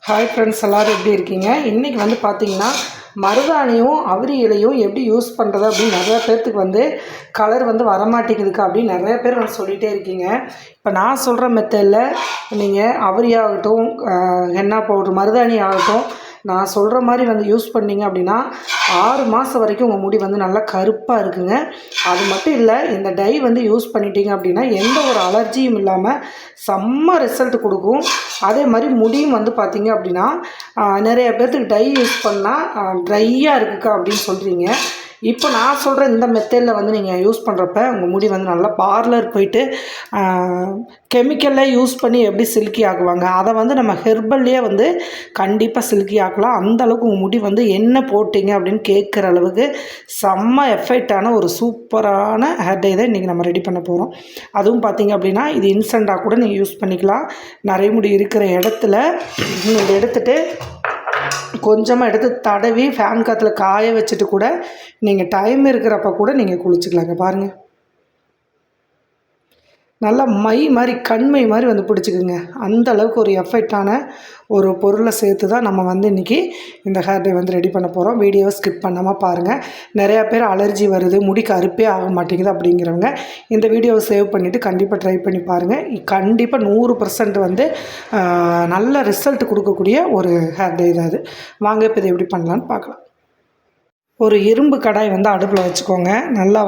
Hi friends, எல்லோரும் எப்படி இருக்கீங்க? இன்றைக்கி வந்து பார்த்திங்கன்னா மருதாணியும் அவுரி இலையும் எப்படி யூஸ் பண்ணுறது அப்படின்னு நிறையா பேர்த்துக்கு கலர் வரமாட்டேங்குதுக்கா அப்படின்னு நிறைய பேர் சொல்லிகிட்டே இருக்கீங்க. இப்போ நான் சொல்கிற மெத்தடில் நீங்கள் அவுரி ஆகட்டும், ஹென்னா பவுட்ரு, மருதாணி ஆகட்டும், நான் சொல்கிற மாதிரி யூஸ் பண்ணிங்க அப்படின்னா 6 மாதம் வரைக்கும் உங்கள் முடி நல்லா கருப்பாக இருக்குங்க. அது மட்டும் இல்லை, இந்த டை யூஸ் பண்ணிட்டீங்க அப்படின்னா எந்த ஒரு அலர்ஜியும் இல்லாமல் செம்ம ரிசல்ட் கொடுக்கும். அதே மாதிரி முடியும் பார்த்திங்க அப்படின்னா நிறைய பேர்த்துக்கு டை யூஸ் பண்ணால் ட்ரையாக இருக்குக்கா அப்படின்னு சொல்கிறீங்க. இப்போ நான் சொல்கிற இந்த மெத்தடில் நீங்கள் யூஸ் பண்ணுறப்ப உங்கள் முடி நல்லா பார்லர் போயிட்டு கெமிக்கலில் யூஸ் பண்ணி எப்படி சில்கி ஆக்குவாங்க, அதை நம்ம ஹெர்பல்லையே கண்டிப்பாக சில்கி ஆக்கலாம். அந்தளவுக்கு உங்கள் முடி என்ன போட்டிங்க அப்படின்னு கேட்குற அளவுக்கு செம்ம எஃபெக்டான ஒரு சூப்பரான ஹேர் டை தான் இன்றைக்கி நம்ம ரெடி பண்ண போகிறோம். அதுவும் பார்த்திங்க அப்படின்னா இது இன்ஸ்டண்ட்டாக கூட நீங்கள் யூஸ் பண்ணிக்கலாம். நிறைய முடி இருக்கிற இடத்துல நீங்கள் எடுத்துகிட்டு கொஞ்சமாக எடுத்து தடவி ஃபேன் காற்றுல காய வச்சுட்டு கூட நீங்கள் டைம் இருக்கிறப்ப கூட நீங்கள் குளிச்சுக்கலாங்க. பாருங்கள், நல்லா மை மாதிரி கண்மை மாதிரி பிடிச்சிக்குங்க. அந்த அளவுக்கு ஒரு எஃபெக்டான ஒரு பொருளை சேர்த்து தான் நம்ம இன்றைக்கி இந்த ஹேர் டை ரெடி பண்ண போகிறோம். வீடியோவை ஸ்கிப் பண்ணாமல் பாருங்கள். நிறையா பேர் அலர்ஜி வருது, முடி கருப்பே ஆக மாட்டேங்குது அப்படிங்கிறவங்க இந்த வீடியோவை சேவ் பண்ணிவிட்டு கண்டிப்பாக ட்ரை பண்ணி பாருங்கள். கண்டிப்பாக 100% நல்ல ரிசல்ட் கொடுக்கக்கூடிய ஒரு ஹேர் டை தான் அது. வாங்க இப்போ இதை எப்படி பண்ணலான்னு பார்க்கலாம். ஒரு இரும்பு கடாய் அடுப்பில் வச்சுக்கோங்க. நல்லா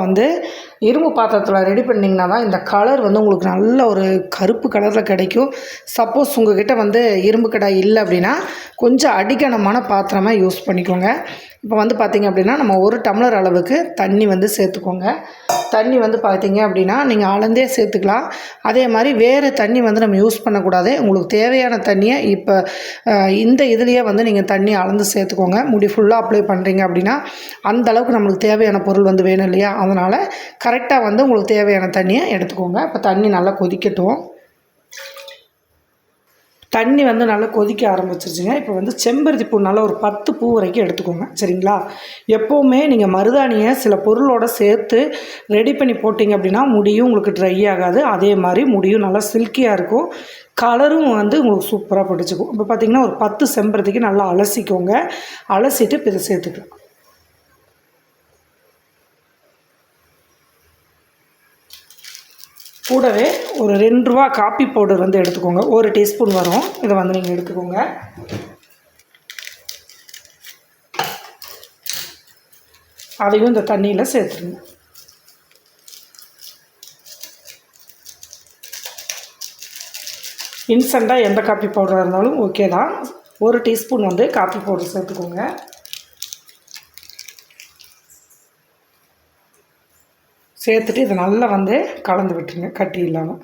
இரும்பு பாத்திரத்தில் ரெடி பண்ணிங்கன்னா தான் இந்த கலர் உங்களுக்கு நல்ல ஒரு கருப்பு கலரில் கிடைக்கும். சப்போஸ் உங்கள்கிட்ட இரும்பு கடாய் இல்லை அப்படின்னா கொஞ்சம் அடிக்கனமான பாத்திரமாக யூஸ் பண்ணிக்கோங்க. இப்போ பார்த்திங்க அப்படின்னா நம்ம 1 டம்ளர் அளவுக்கு தண்ணி சேர்த்துக்கோங்க. தண்ணி பார்த்திங்க அப்படின்னா நீங்கள் அளந்தே சேர்த்துக்கலாம். அதே மாதிரி வேறு தண்ணி நம்ம யூஸ் பண்ணக்கூடாது. உங்களுக்கு தேவையான தண்ணியை இப்போ இந்த இதுலேயே நீங்கள் தண்ணி அளந்து சேர்த்துக்கோங்க. முடி ஃபுல்லாக அப்ளை பண்ணுறீங்க அப்படின்னா அந்தளவுக்கு நம்மளுக்கு தேவையான பொருள் வேணும் இல்லையா? அதனால் கரெக்டாக உங்களுக்கு தேவையான தண்ணியை எடுத்துக்கோங்க. இப்போ தண்ணி நல்லா கொதிக்கட்டும். தண்ணி நல்லா கொதிக்க ஆரம்பிச்சிருச்சுங்க. இப்போ செம்பருத்தி பூ நல்லா ஒரு 10 பூ வரைக்கும் எடுத்துக்கோங்க. சரிங்களா? எப்போவுமே நீங்கள் மருதாணியை சில பொருளோடு சேர்த்து ரெடி பண்ணி போட்டிங்க அப்படின்னா முடியும் உங்களுக்கு ட்ரை ஆகாது. அதே மாதிரி முடியும் நல்லா சில்கியாக இருக்கும். கலரும் உங்களுக்கு சூப்பராக பிடிச்சிக்கும். இப்போ பார்த்திங்கன்னா ஒரு 10 செம்பருத்திக்கு நல்லா அலசிக்கோங்க. அலசிட்டு இப்போ இதை சேர்த்துக்கலாம். கூடவே ஒரு 2 ரூபா காப்பி பவுடர் எடுத்துக்கோங்க. 1 டீஸ்பூன் வரும். இதை நீங்கள் எடுத்துக்கோங்க. அதையும் இந்த தண்ணியில் சேர்த்துருங்க. இன்ஸ்டண்ட்டாக எந்த காப்பி பவுடராக இருந்தாலும் ஓகே தான். 1 டீஸ்பூன் காப்பி பவுடர் சேர்த்துக்கோங்க. சேர்த்துட்டு இதை நல்லா கலந்து விட்டுருங்க கட்டி இல்லாமல்.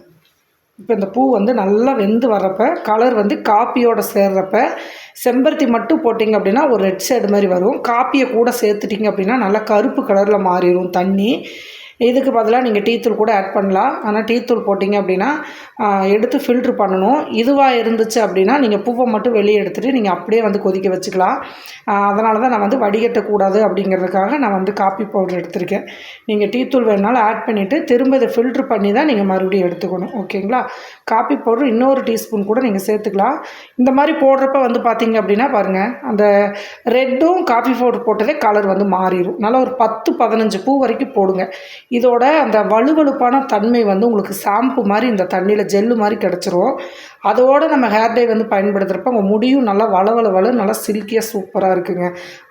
இப்போ இந்த பூ நல்லா வெந்து வர்றப்ப கலர் காப்பியோடு சேர்றப்ப செம்பருத்தி மட்டும் போட்டிங்க அப்படின்னா ஒரு ரெட் ஷேடு மாதிரி வரும். காப்பியை கூட சேர்த்துட்டிங்க அப்படின்னா நல்லா கருப்பு கலரில் மாறிடும் தண்ணி. இதுக்கு பதிலாக நீங்கள் டீத்தூள் கூட ஆட் பண்ணலாம். ஆனால் டீத்தூள் போட்டிங்க அப்படின்னா எடுத்து ஃபில்ட்ரு பண்ணணும். இதுவாக இருந்துச்சு அப்படின்னா நீங்கள் பூவை மட்டும் வெளியே எடுத்துகிட்டு நீங்கள் அப்படியே கொதிக்க வச்சுக்கலாம். அதனால தான் நான் வடிகட்டக்கூடாது அப்படிங்கிறதுக்காக நான் காப்பி பவுடர் எடுத்திருக்கேன். நீங்கள் டீத்தூள் வேணுனாலும் ஆட் பண்ணிவிட்டு திரும்ப இதை ஃபில்ட்ரு பண்ணி தான் நீங்கள் மறுபடியும் எடுத்துக்கணும். ஓகேங்களா? காப்பி பவுடர் இன்னொரு டீஸ்பூன் கூட நீங்கள் சேர்த்துக்கலாம். இந்த மாதிரி போடுறப்ப பார்த்திங்க அப்படின்னா பாருங்கள், அந்த ரெட்டும் காப்பி பவுடர் போட்டதே கலர் மாறிடும். நல்லா ஒரு 10-15 பூ வரைக்கும் போடுங்க. இதோட அந்த வலுவலுப்பான தன்மை உங்களுக்கு ஷாம்பு மாதிரி இந்த தண்ணியில் ஜெல்லு மாதிரி கிடச்சிரும். அதோடு நம்ம ஹேர் டை பயன்படுத்துகிறப்ப உங்கள் முடியும் நல்லா வள நல்லா சில்கியாக சூப்பராக இருக்குங்க.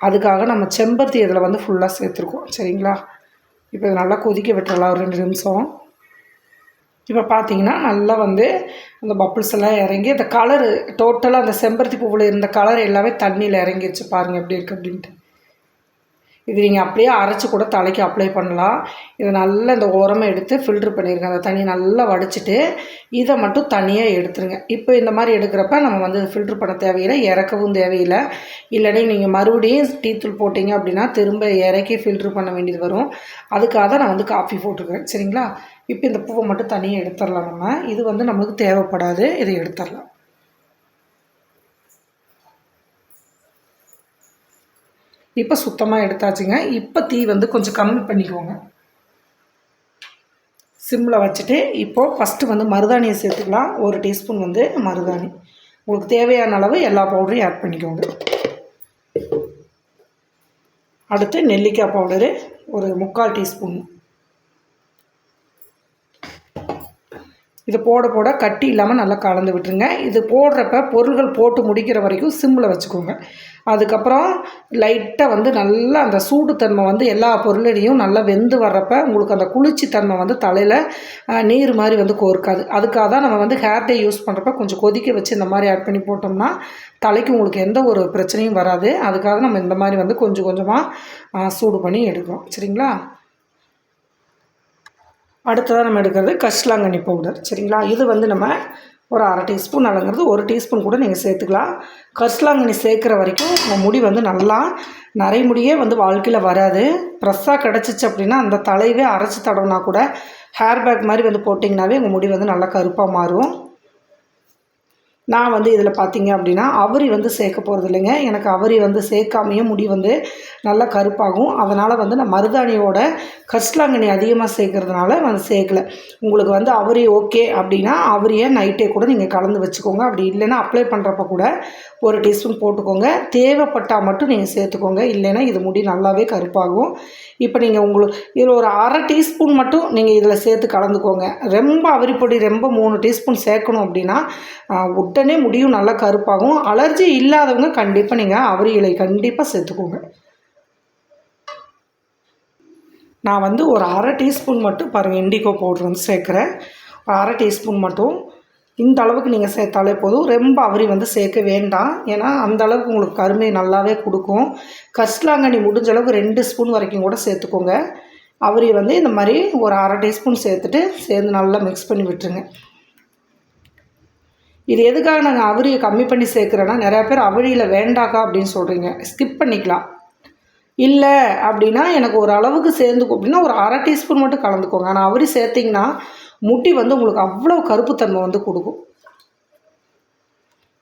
அதுக்காக நம்ம செம்பருத்தி இதில் ஃபுல்லாக சேர்த்துருக்கோம். சரிங்களா? இப்போ இதை நல்லா கொதிக்க விட்டுறலாம் ஒரு 2 நிமிஷம். இப்போ பார்த்தீங்கன்னா நல்லா அந்த பப்புள்ஸ் எல்லாம் இறங்கி அந்த கலரு டோட்டலாக அந்த செம்பருத்தி பூவில் இருந்த கலர் எல்லாமே தண்ணியில் இறங்கிடுச்சு. பாருங்கள் எப்படி இருக்குது அப்படின்ட்டு. இது நீங்கள் அப்படியே அரைச்சி கூட தலைக்கு அப்ளை பண்ணலாம். இதை நல்லா இந்த ஓரமாக எடுத்து ஃபில்ட்ரு பண்ணிடுங்க. அந்த தண்ணி நல்லா வடிச்சிட்டு இதை மட்டும் தனியாக எடுத்துருங்க. இப்போ இந்த மாதிரி எடுக்கிறப்ப நம்ம ஃபில்ட்ரு பண்ண தேவையில்லை, இறக்கவும் தேவையில்லை. இல்லைன்னா நீங்கள் மறுபடியும் டீத்தூள் போட்டிங்க அப்படின்னா திரும்ப இறக்கி ஃபில்ட்ரு பண்ண வேண்டியது வரும். அதுக்காக தான் நான் காஃபி போட்டுக்கிறேன். சரிங்களா? இப்போ இந்த பூவை மட்டும் தனியாக எடுத்துடலாம். நம்ம இது நம்மளுக்கு தேவைப்படாது. இதை எடுத்துடலாம். இப்போ சுத்தமாக எடுத்தாச்சுங்க. இப்போ தீ கொஞ்சம் கம்மி பண்ணிக்கோங்க. சிம்மில் வச்சுட்டு இப்போது ஃபஸ்ட்டு மருதாணியை சேர்த்துக்கலாம். 1 டீஸ்பூன் மருதாணி, உங்களுக்கு தேவையான அளவு எல்லா பவுடரையும் ஆட் பண்ணிக்கோங்க. அடுத்து நெல்லிக்காய் பவுடரு ஒரு 3/4 டீஸ்பூன். இது போட கட்டி இல்லாமல் நல்லா கலந்து விட்டுருங்க. இது போடுறப்ப பொருள்கள் போட்டு முடிக்கிற வரைக்கும் சிம்மில் வச்சுக்கோங்க. அதுக்கப்புறம் லைட்டாக வந்து நல்லா அந்த சூடு தன்மை வந்து எல்லா பொருளையும் நல்லா வெந்து வர்றப்ப உங்களுக்கு அந்த குளிர்ச்சி தன்மை வந்து தலையில் நீர் மாதிரி வந்து கோர்க்காது. அதுக்காக தான் நம்ம வந்து ஹேர் டே யூஸ் பண்ணுறப்ப கொஞ்சம் கொதிக்க வச்சு இந்த மாதிரி ஆட் பண்ணி போட்டோம்னா தலைக்கு உங்களுக்கு எந்த ஒரு பிரச்சனையும் வராது. அதுக்காக நம்ம இந்த மாதிரி வந்து கொஞ்சம் கொஞ்சமாக சூடு பண்ணி எடுக்கிறோம். சரிங்களா? அடுத்ததாக நம்ம எடுக்கிறது கரிசலாங்கண்ணி பவுடர். சரிங்களா? இது வந்து நம்ம ஒரு 1/2 டீஸ்பூன் அளங்கிறது 1 டீஸ்பூன் கூட நீங்கள் சேர்த்துக்கலாம். கரிசலாங்கண்ணி சேர்க்குற வரைக்கும் உங்கள் முடி வந்து நல்லா நரைமுடியே வந்து வாழ்க்கையில் வராது. ஃப்ரெஷ்ஷாக கிடச்சிச்சு அப்படின்னா அந்த தலையவே அரைச்சி தடவுனா கூட ஹேர் பேக் மாதிரி வந்து போட்டிங்கனாவே உங்கள் முடி வந்து நல்லா கருப்பாக மாறும். நான் வந்து இதில் பார்த்தீங்க அப்படின்னா அவரி வந்து சேர்க்க போகிறது இல்லைங்க. எனக்கு அவரி வந்து சேர்க்காமையும் முடி வந்து நல்லா கருப்பாகும். அதனால் வந்து நான் மருதாணியோட கரிசலாங்கண்ணி அதிகமாக சேர்க்கறதுனால வந்து சேர்க்கலை. உங்களுக்கு வந்து அவரி ஓகே அப்படின்னா அவரியை நைட்டே கூட நீங்கள் கலந்து வச்சுக்கோங்க. அப்படி இல்லைன்னா அப்ளை பண்ணுறப்ப கூட 1 டீஸ்பூன் போட்டுக்கோங்க. தேவைப்பட்டால் மட்டும் நீங்கள் சேர்த்துக்கோங்க. இல்லைன்னா இது முடி நல்லாவே கருப்பாகும். இப்போ நீங்கள் உங்களுக்கு இதில் ஒரு 1/2 டீஸ்பூன் மட்டும் நீங்கள் இதில் சேர்த்து கலந்துக்கோங்க. ரொம்ப அவரிப்பொடி ரொம்ப 3 டீஸ்பூன் சேர்க்கணும் அப்படின்னா உடனே முடியும் நல்லா கருப்பாகும். அலர்ஜி இல்லாதவங்க கண்டிப்பாக நீங்கள் அவரி இலை கண்டிப்பாக சேர்த்துக்கோங்க. நான் வந்து ஒரு 1/2 டீஸ்பூன் மட்டும் பாருங்கள் இண்டிகோ பவுடர் வந்து சேர்க்குறேன். 1/2 டீஸ்பூன் மட்டும் இந்த அளவுக்கு நீங்கள் சேர்த்தாலே போதும். ரொம்ப அவரி வந்து சேர்க்க வேண்டாம். ஏன்னா அந்த அளவுக்கு உங்களுக்கு கருமை நல்லாவே கொடுக்கும். கரிசலாங்கண்ணி முடிஞ்ச அளவுக்கு 2 ஸ்பூன் வரைக்கும் கூட சேர்த்துக்கோங்க. அவரி வந்து இந்த மாதிரி ஒரு 1/2 டீஸ்பூன் சேர்த்துட்டு சேர்ந்து நல்லா மிக்ஸ் பண்ணி விட்டுருங்க. இது எதுக்காக நாங்கள் அவரியை கம்மி பண்ணி சேர்க்குறேன்னா நிறையா பேர் அவரியில் வேண்டாக்கா அப்படின்னு சொல்கிறீங்க. ஸ்கிப் பண்ணிக்கலாம். இல்லை அப்படின்னா எனக்கு ஒரு அளவுக்கு சேர்ந்துக்கும் அப்படின்னா ஒரு 1/2 டீஸ்பூன் மட்டும் கலந்துக்கோங்க. ஆனால் அவரி சேர்த்திங்கன்னா முடி வந்து உங்களுக்கு அவ்வளோ கருப்புத்தன்மை வந்து கொடுக்கும்.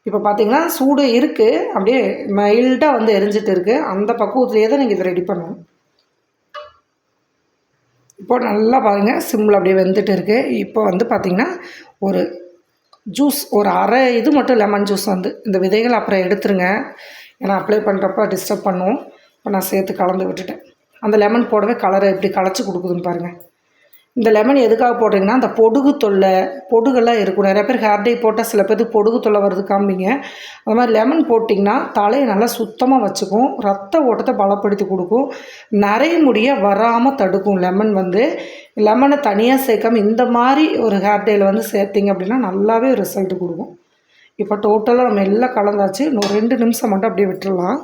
இப்போ பார்த்தீங்கன்னா சூடு இருக்குது, அப்படியே மைல்டாக வந்து எரிஞ்சிட்டு இருக்குது. அந்த பக்குவத்துலேயே தான் நீங்கள் இதை ரெடி பண்ணணும். இப்போ நல்லா பாருங்கள் சிம்மில் அப்படியே வெந்துட்டு இருக்குது. இப்போ வந்து பார்த்திங்கன்னா ஒரு ஜூஸ் ஒரு 1/2 இது மட்டும் லெமன் ஜூஸ் வந்து இந்த விதைகள் அப்புறம் எடுத்துருங்க. ஏன்னா அப்ளை பண்ணுறப்ப டிஸ்டர்ப் பண்ணும். இப்போ நான் சேர்த்து கலந்து விட்டுட்டேன். அந்த லெமன் போடவே கலரை எப்படி கலச்சி கொடுக்குதுன்னு பாருங்கள். இந்த லெமன் எதுக்காக போடுறீங்கன்னா அந்த பொடுகு தொல்லை பொடுகெல்லாம் இருக்கும். நிறைய பேர் ஹேர் டை போட்டால் சில பேருக்கு பொடுகு தொல்லை வருது காமிங்க. அது மாதிரி லெமன் போட்டிங்கன்னா தலையை நல்லா சுத்தமாக வச்சுக்கும். ரத்த ஓட்டத்தை பலப்படுத்தி கொடுக்கும். நிறைய முடிய வராமல் தடுக்கும். லெமனை தனியாக சேர்க்காம இந்த மாதிரி ஒரு ஹேர் டேயில் வந்து சேர்த்திங்க அப்படின்னா நல்லாவே ரிசல்ட் கொடுக்கும். இப்போ டோட்டலாக நம்ம எல்லாம் கலந்தாச்சு. இன்னும் 2 நிமிஷம் மட்டும் அப்படியே விட்டுடலாம்.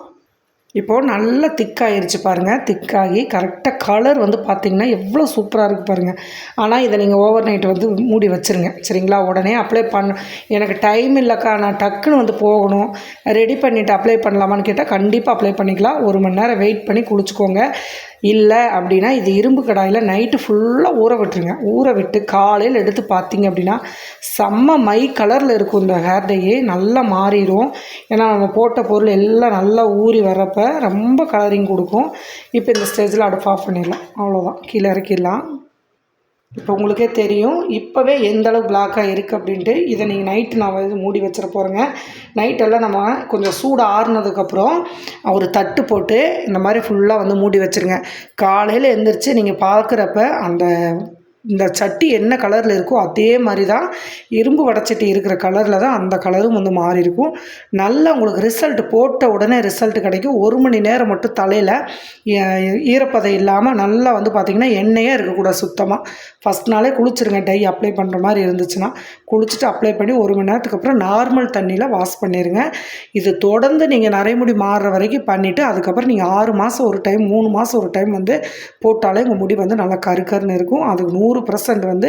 இப்போது நல்லா திக்காகிருச்சு பாருங்கள். திக்காகி கரெக்டாக கலர் வந்து பார்த்திங்கன்னா எவ்வளோ சூப்பராக இருக்குது பாருங்கள். ஆனால் இதை நீங்கள் ஓவர் நைட் வந்து மூடி வச்சுருங்க. சரிங்களா? உடனே அப்ளை எனக்கு டைம் இல்லைக்கா, நான் டக்குன்னு வந்து போகணும், ரெடி பண்ணிவிட்டு அப்ளை பண்ணலாமான்னு கேட்டால் கண்டிப்பாக அப்ளை பண்ணிக்கலாம். 1 மணி நேரம் வெயிட் பண்ணி குளிச்சுக்கோங்க. இல்லை அப்படின்னா இது இரும்பு கடாயில் நைட்டு ஃபுல்லாக ஊற விட்டுருங்க. ஊற விட்டு காலையில் எடுத்து பார்த்திங்க அப்படின்னா செம்ம மை கலரில் இருக்கும். இந்த ஹேர் டையே நல்லா மாறிடும். ஏன்னா நம்ம போட்ட பொருள் எல்லாம் நல்லா ஊறி வர்றப்ப ரொம்ப கலரிங் கொடுக்கும். இப்போ இந்த ஸ்டேஜில் அடுப்பு ஆஃப் பண்ணிடலாம். அவ்வளோதான், கீழே இறக்கிடலாம். இப்போ உங்களுக்கே தெரியும் இப்போவே எந்த அளவு பிளாக்காக இருக்குது அப்படின்ட்டு. இதை நீங்கள் நைட்டு நான் வந்து மூடி வச்சிட போகிறேங்க. நைட்டெல்லாம் நம்ம கொஞ்சம் சூடு ஆறுனதுக்கப்புறம் ஒரு தட்டு போட்டு இந்த மாதிரி ஃபுல்லாக வந்து மூடி வச்சுருங்க. காலையில் எழுந்திரிச்சு நீங்கள் பார்க்குறப்ப இந்த சட்டி என்ன கலரில் இருக்கோ அதே மாதிரி தான் இரும்பு வடைச்சட்டி இருக்கிற கலரில் தான் அந்த கலரும் வந்து மாறி இருக்கும். நல்லா உங்களுக்கு ரிசல்ட் போட்ட உடனே ரிசல்ட் கிடைக்கும். 1 மணி நேரம் மட்டும் தலையில் ஈரப்பதம் இல்லாமல் நல்லா வந்து பார்த்திங்கன்னா எண்ணெயே இருக்கக்கூடாது சுத்தமாக. ஃபஸ்ட் நாளே குளிச்சுருங்க. டை அப்ளை பண்ணுற மாதிரி இருந்துச்சுன்னா குளிச்சுட்டு அப்ளை பண்ணி 1 மணி நேரத்துக்கு அப்புறம் நார்மல் தண்ணியில் வாஷ் பண்ணிடுங்க. இது தொடர்ந்து நீங்கள் நரைமுடி மாறுற வரைக்கும் பண்ணிவிட்டு அதுக்கப்புறம் நீங்கள் 6 மாதம் ஒரு டைம் 3 மாதம் ஒரு டைம் வந்து போட்டாலே உங்கள் முடி வந்து நல்லா கருக்கருன்னு இருக்கும். அது 100% வந்து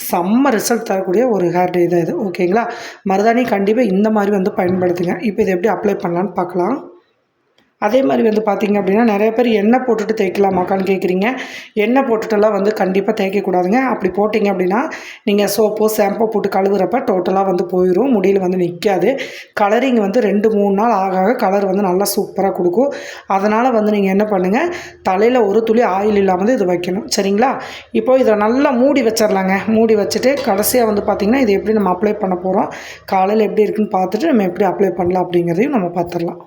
செம்ம ரிசல்ட் தரக்கூடிய ஒரு ஹேர் டே தான் இது. ஓகேங்களா? மருதாணி கண்டிப்பாக இந்த மாதிரி வந்து பயன்படுத்துங்க. இப்போ இதை எப்படி அப்ளை பண்ணலான்னு பார்க்கலாம். அதே மாதிரி வந்து பார்த்திங்க அப்படின்னா நிறைய பேர் எண்ணெய் போட்டுட்டு தேய்க்கலாமாக்கான்னு கேட்குறீங்க. எண்ணெய் போட்டுட்டுலாம் வந்து கண்டிப்பாக தேய்க்கக்கூடாதுங்க. அப்படி போட்டிங்க அப்படின்னா நீங்கள் சோப்போ ஷாம்போ போட்டு கழுவுறப்ப டோட்டலாக வந்து போயிடும், முடியில் வந்து நிற்காது. கலரிங் வந்து 2-3 நாள் ஆக ஆக கலர் வந்து நல்லா சூப்பராக கொடுக்கும். அதனால் வந்து நீங்கள் என்ன பண்ணுங்கள், தலையில் ஒரு துளி ஆயில் இல்லாமல் இது வைக்கணும், சரிங்களா? இப்போ இதை நல்லா மூடி வச்சிடலாங்க. மூடி வச்சுட்டு கடைசியாக வந்து பார்த்திங்கன்னா இது எப்படி நம்ம அப்ளை பண்ண போகிறோம், காலையில் எப்படி இருக்குன்னு பார்த்துட்டு நம்ம எப்படி அப்ளை பண்ணலாம் அப்படிங்கிறதையும் நம்ம பார்த்துடலாம்.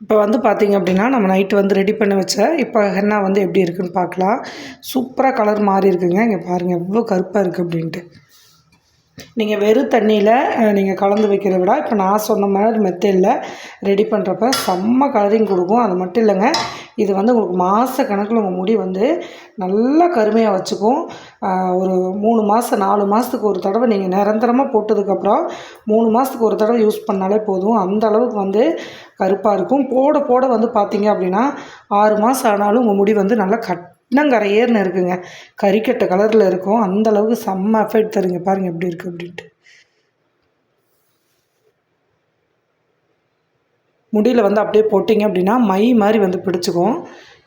இப்போ வந்து பார்த்திங்க அப்படின்னா நம்ம நைட்டு வந்து ரெடி பண்ணி வச்ச இப்போ ஹென்னா வந்து எப்படி இருக்குன்னு பார்க்கலாம். சூப்பராக கலர் மாறி இருக்குங்க. இங்கே பாருங்கள் எவ்வளோ கருப்பாக இருக்குது அப்படின்ட்டு. நீங்கள் வெறும் தண்ணியில் நீங்கள் கலந்து வைக்கிறத விட இப்போ நான் சொன்ன மாதிரி மெத்தடில் ரெடி பண்ணுறப்ப செம்ம கலரிங் கொடுக்கும். அது மட்டும் இல்லைங்க, இது வந்து உங்களுக்கு மாத கணக்கில் உங்கள் முடி வந்து நல்லா கருமையாக வச்சுக்கும். ஒரு 3 மாதம் 4 மாதத்துக்கு ஒரு தடவை நீங்கள் நிரந்தரமாக போட்டதுக்கப்புறம் 3 மாதத்துக்கு ஒரு தடவை யூஸ் பண்ணாலே போதும். அந்த அளவுக்கு வந்து கருப்பாக இருக்கும். போட போட வந்து பார்த்திங்க அப்படின்னா 6 மாதம் ஆனாலும் உங்கள் முடி வந்து நல்லா இன்னங்கரையேர்னு இருக்குங்க. கறிக்கட்ட கலரில் இருக்கும். அந்த அளவுக்கு செம்ம எஃபெக்ட் தருங்க. பாருங்கள் எப்படி இருக்குது அப்படின்ட்டு. முடியில் வந்து அப்படியே போட்டிங்க அப்படின்னா மை மாதிரி வந்து பிடிச்சிக்கும்.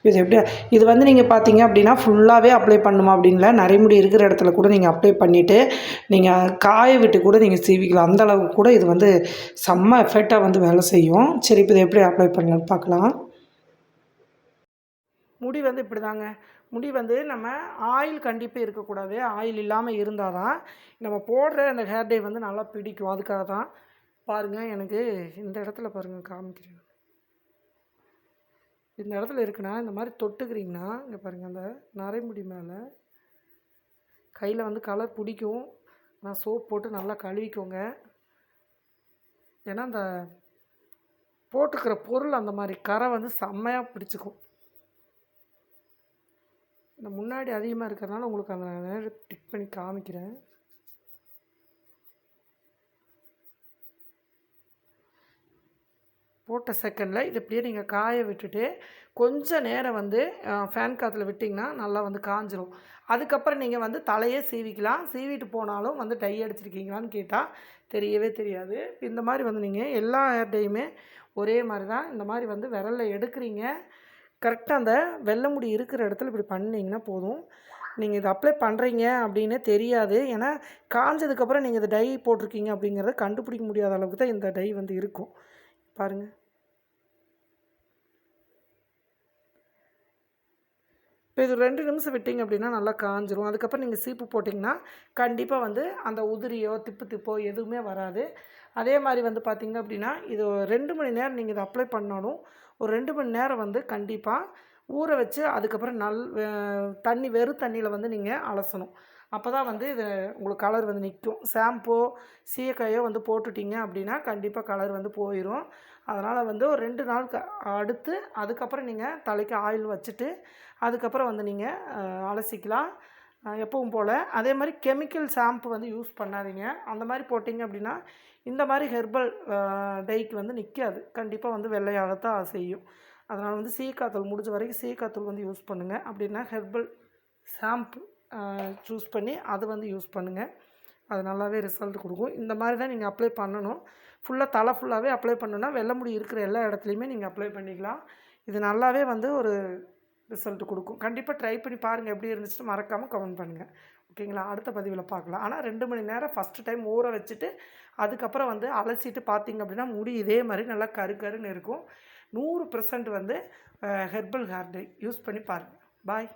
இது எப்படி இது வந்து நீங்கள் பார்த்தீங்க அப்படின்னா ஃபுல்லாகவே அப்ளை பண்ணணுமா அப்படின்ல, நரைமுடி இருக்கிற இடத்துல கூட நீங்கள் அப்ளை பண்ணிவிட்டு நீங்கள் காய விட்டு கூட நீங்கள் சீவிக்கலாம். அந்த அளவுக்கு கூட இது வந்து செம்ம எஃபெக்டாக வந்து வேலை செய்யும். சரி, இப்போ இதை எப்படி அப்ளை பண்ணலான்னு பார்க்கலாம். முடி வந்து இப்படி தாங்க. முடி வந்து நம்ம ஆயில் கண்டிப்பாக இருக்கக்கூடாது. ஆயில் இல்லாமல் இருந்தால் தான் நம்ம போடுற அந்த ஹேர் டை வந்து நல்லா பிடிக்கும். அதுக்காக தான் பாருங்கள், எனக்கு இந்த இடத்துல பாருங்கள் காமிக்கிறேன். இந்த இடத்துல இருக்குன்னா இந்த மாதிரி தொட்டுக்கிறீங்கன்னா இங்கே பாருங்கள், அந்த நரைமுடி மேலே கையில் வந்து கலர் பிடிக்கும். நான் சோப் போட்டு நல்லா கழுவிக்கோங்க. ஏன்னா அந்த போட்டுக்கிற பொருள் அந்த மாதிரி கரை வந்து செம்மையாக பிடிச்சிக்கும். இந்த முன்னாடி அதிகமாக இருக்கிறதுனால உங்களுக்கு அந்த நேரம் டிக் பண்ணி காமிக்கிறேன். போட்ட செகண்டில் இது இப்படியே நீங்கள் காய விட்டுட்டு கொஞ்சம் நேரம் வந்து ஃபேன் காற்றுல விட்டிங்கன்னா நல்லா வந்து காஞ்சிரும். அதுக்கப்புறம் நீங்கள் வந்து தலையே சீவிக்கலாம். சீவிட்டு போனாலும் வந்து டை அடிச்சிருக்கீங்களான்னு கேட்டால் தெரியவே தெரியாது. இந்த மாதிரி வந்து நீங்கள் எல்லா ஹேர் டையுமே ஒரே மாதிரி தான். இந்த மாதிரி வந்து விரலில் எடுக்கிறீங்க, கரெக்டாக அந்த வெள்ளை முடி இருக்கிற இடத்துல இப்படி பண்ணிங்கன்னா போதும். நீங்கள் இதை அப்ளை பண்ணுறீங்க அப்படின்னு தெரியாது. ஏன்னா காஞ்சதுக்கப்புறம் நீங்கள் இதை டை போட்டிருக்கீங்க அப்படிங்கிறத கண்டுபிடிக்க முடியாத அளவுக்கு தான் இந்த டை வந்து இருக்கும். பாருங்கள், இப்போ இது 2 நிமிஷம் விட்டிங்க அப்படின்னா நல்லா காஞ்சிரும். அதுக்கப்புறம் நீங்கள் சீப்பு போட்டிங்கன்னா கண்டிப்பாக வந்து அந்த உதிரியோ திப்போ எதுவுமே வராது. அதே மாதிரி வந்து பார்த்திங்க அப்படின்னா இது 2 மணி நேரம் நீங்கள் இதை அப்ளை பண்ணாலும் ஒரு 2 மணி நேரம் வந்து கண்டிப்பாக ஊற வச்சு அதுக்கப்புறம் தண்ணி வெறும் தண்ணியில் வந்து நீங்கள் அலசணும். அப்போ தான் வந்து இது உங்களுக்கு கலர் வந்து நிற்கும். ஷாம்போ சீயக்காயோ வந்து போட்டுட்டிங்க அப்படின்னா கண்டிப்பாக கலர் வந்து போயிடும். அதனால் வந்து ஒரு 2 நாளுக்கு அடுத்து அதுக்கப்புறம் நீங்கள் தலைக்கு ஆயில் வச்சுட்டு அதுக்கப்புறம் வந்து நீங்கள் அலசிக்கலாம் எப்பவும் போல். அதே மாதிரி கெமிக்கல் ஷாம்பு வந்து யூஸ் பண்ணாதீங்க. அந்த மாதிரி போட்டிங்க அப்படின்னா இந்த மாதிரி ஹெர்பல் டைக்கு வந்து நிற்காது. கண்டிப்பாக வந்து வெள்ளையாகத்தான் செய்யும். அதனால் வந்து சீக்காத்தூள் முடிஞ்ச வரைக்கும் சீக்காத்தூள் வந்து யூஸ் பண்ணுங்கள். அப்படின்னா ஹெர்பல் ஷாம்பு சூஸ் பண்ணி அது வந்து யூஸ் பண்ணுங்கள். அது நல்லாவே ரிசல்ட் கொடுக்கும். இந்த மாதிரி தான் நீங்கள் அப்ளை பண்ணணும். ஃபுல்லாக தலை ஃபுல்லாகவே அப்ளை பண்ணணுன்னா வெள்ளை முடி இருக்கிற எல்லா இடத்துலையுமே நீங்கள் அப்ளை பண்ணிக்கலாம். இது நல்லாவே வந்து ஒரு ரிசல்ட் கொடுக்கும். கண்டிப்பாக ட்ரை பண்ணி பாருங்கள், எப்படி இருந்துச்சுன்னு மறக்காமல் கமெண்ட் பண்ணுங்கள். ஓகேங்களா? அடுத்த பதிவில் பார்க்கலாம். ஆனால் 2 மணி நேரம் ஃபஸ்ட்டு டைம் ஊற வச்சுட்டு அதுக்கப்புறம் வந்து அலசிட்டு பார்த்திங்க அப்படின்னா முடி இதே மாதிரி நல்லா கருன்னு இருக்கும். 100% வந்து ஹெர்பல் ஹேர் டை யூஸ் பண்ணி பாருங்கள். பாய்.